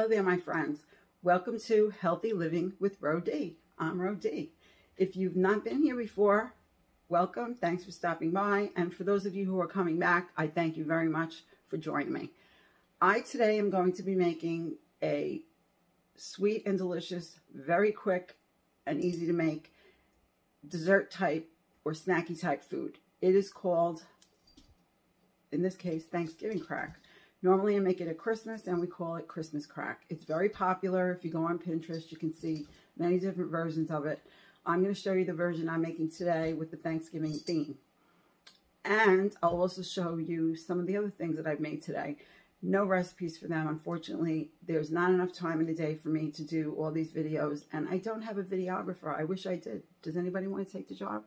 Hello there, my friends. Welcome to Healthy Living with Ro D. I'm Ro D. If you've not been here before, welcome. Thanks for stopping by. And for those of you who are coming back, I thank you very much for joining me. I today am going to be making a sweet and delicious, very quick and easy to make dessert type or snacky type food. It is called, in this case, Thanksgiving crack. Normally I make it at Christmas and we call it Christmas crack. It's very popular. If you go on Pinterest, you can see many different versions of it. I'm going to show you the version I'm making today with the Thanksgiving theme. And I'll also show you some of the other things that I've made today. No recipes for them. Unfortunately, there's not enough time in the day for me to do all these videos. And I don't have a videographer. I wish I did. Does anybody want to take the job?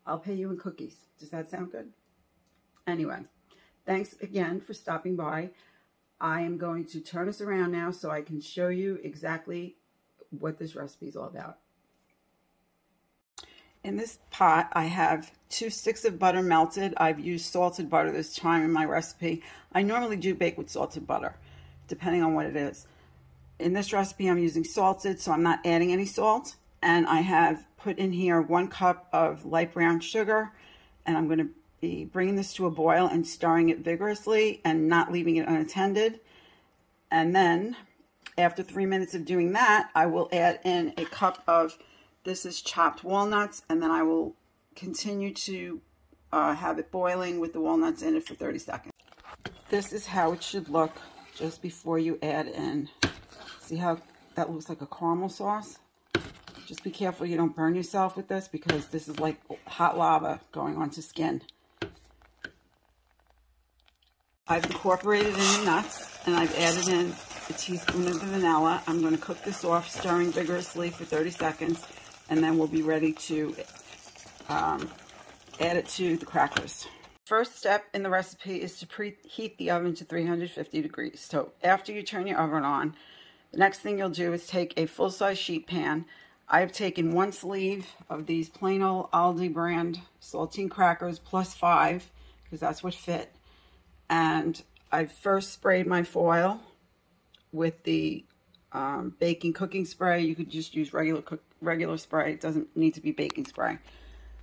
I'll pay you in cookies. Does that sound good? Anyway. Thanks again for stopping by. I am going to turn us around now so I can show you exactly what this recipe is all about. In this pot, I have 2 sticks of butter melted. I've used salted butter this time in my recipe. I normally do bake with salted butter, depending on what it is. In this recipe, I'm using salted, so I'm not adding any salt. And I have put in here 1 cup of light brown sugar, and I'm going to be bringing this to a boil and stirring it vigorously and not leaving it unattended. And then after 3 minutes of doing that, I will add in a cup of, this is chopped walnuts, and then I will continue to have it boiling with the walnuts in it for 30 seconds. This is how it should look just before you add in. See how that looks like a caramel sauce? Just be careful you don't burn yourself with this, because this is like hot lava going onto skin. I've incorporated in the nuts, and I've added in a teaspoon of the vanilla. I'm going to cook this off, stirring vigorously for 30 seconds, and then we'll be ready to add it to the crackers. First step in the recipe is to preheat the oven to 350 degrees. So after you turn your oven on, the next thing you'll do is take a full-size sheet pan. I've taken 1 sleeve of these plain old Aldi brand saltine crackers plus 5, because that's what fit. And I've first sprayed my foil with the baking cooking spray. You could just use regular spray. It doesn't need to be baking spray.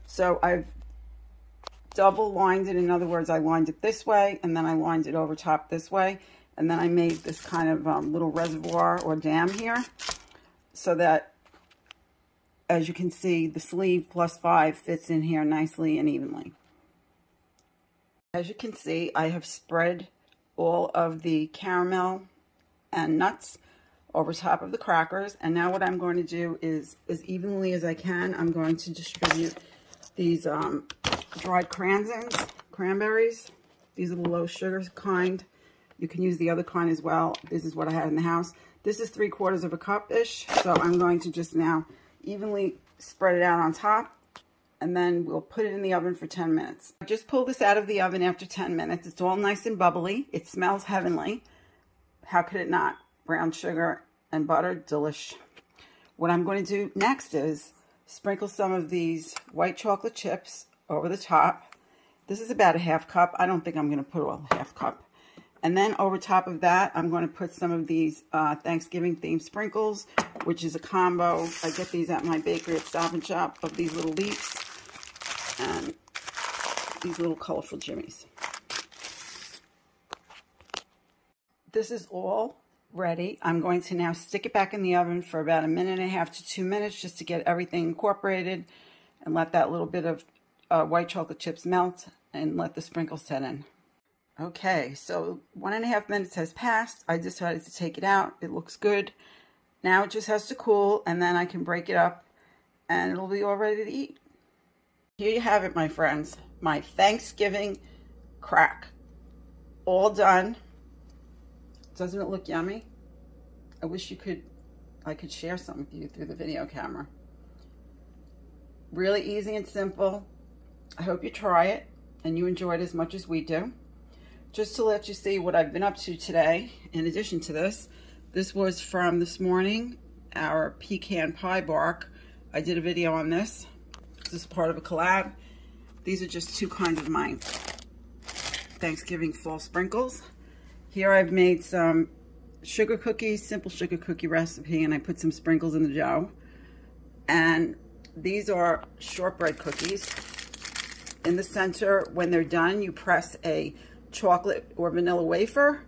So I've double lined it. In other words, I lined it this way, and then I lined it over top this way. And then I made this kind of little reservoir or dam here, so that, as you can see, the sleeve plus 5 fits in here nicely and evenly. As you can see, I have spread all of the caramel and nuts over top of the crackers. And now what I'm going to do is, as evenly as I can, I'm going to distribute these dried craisins, cranberries. These are the low sugar kind. You can use the other kind as well. This is what I had in the house. This is 3/4 of a cup-ish. So I'm going to just now evenly spread it out on top. And then we'll put it in the oven for 10 minutes. I just pulled this out of the oven after 10 minutes. It's all nice and bubbly. It smells heavenly. How could it not? Brown sugar and butter, delish. What I'm going to do next is sprinkle some of these white chocolate chips over the top. This is about a 1/2 cup. I don't think I'm going to put all 1/2 cup. And then over top of that, I'm going to put some of these Thanksgiving themed sprinkles, which is a combo. I get these at my bakery at Stop and Shop, of these little leaps and these little colorful jimmies. This is all ready. I'm going to now stick it back in the oven for about 1.5 to 2 minutes just to get everything incorporated and let that little bit of white chocolate chips melt and let the sprinkles set in. Okay, so 1.5 minutes has passed. I decided to take it out. It looks good. Now it just has to cool, and then I can break it up and it'll be all ready to eat. Here you have it, my friends. My Thanksgiving crack. All done. Doesn't it look yummy? I wish I could share some with you through the video camera. Really easy and simple. I hope you try it and you enjoy it as much as we do. Just to let you see what I've been up to today, in addition to this, this was from this morning, our pecan pie bark. I did a video on this. This is part of a collab. These are just 2 kinds of my Thanksgiving fall sprinkles. Here I've made some sugar cookies, simple sugar cookie recipe, and I put some sprinkles in the dough. And these are shortbread cookies. In the center, when they're done, you press a chocolate or vanilla wafer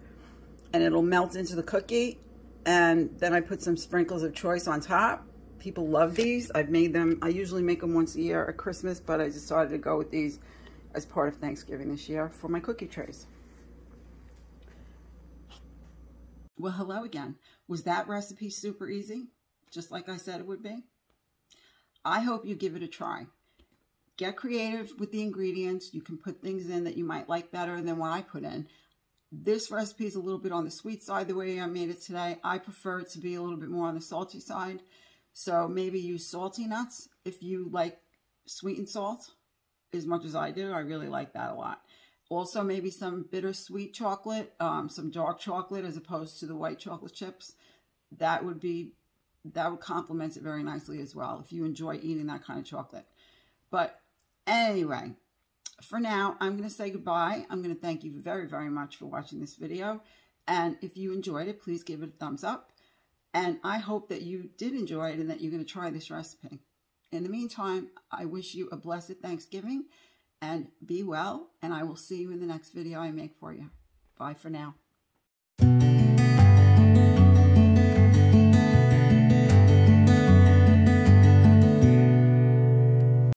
and it'll melt into the cookie. And then I put some sprinkles of choice on top. People love these. I've made them, I usually make them once a year at Christmas, but I decided to go with these as part of Thanksgiving this year for my cookie trays. Well, hello again. Was that recipe super easy? Just like I said it would be? I hope you give it a try. Get creative with the ingredients. You can put things in that you might like better than what I put in. This recipe is a little bit on the sweet side the way I made it today. I prefer it to be a little bit more on the salty side. So maybe use salty nuts if you like sweet and salt as much as I do. I really like that a lot. Also, maybe some bittersweet chocolate, some dark chocolate as opposed to the white chocolate chips. That would complement it very nicely as well if you enjoy eating that kind of chocolate. But anyway, for now, I'm going to say goodbye. I'm going to thank you very, very much for watching this video. And if you enjoyed it, please give it a thumbs up. And I hope that you did enjoy it and that you're going to try this recipe. In the meantime, I wish you a blessed Thanksgiving and be well. And I will see you in the next video I make for you. Bye for now.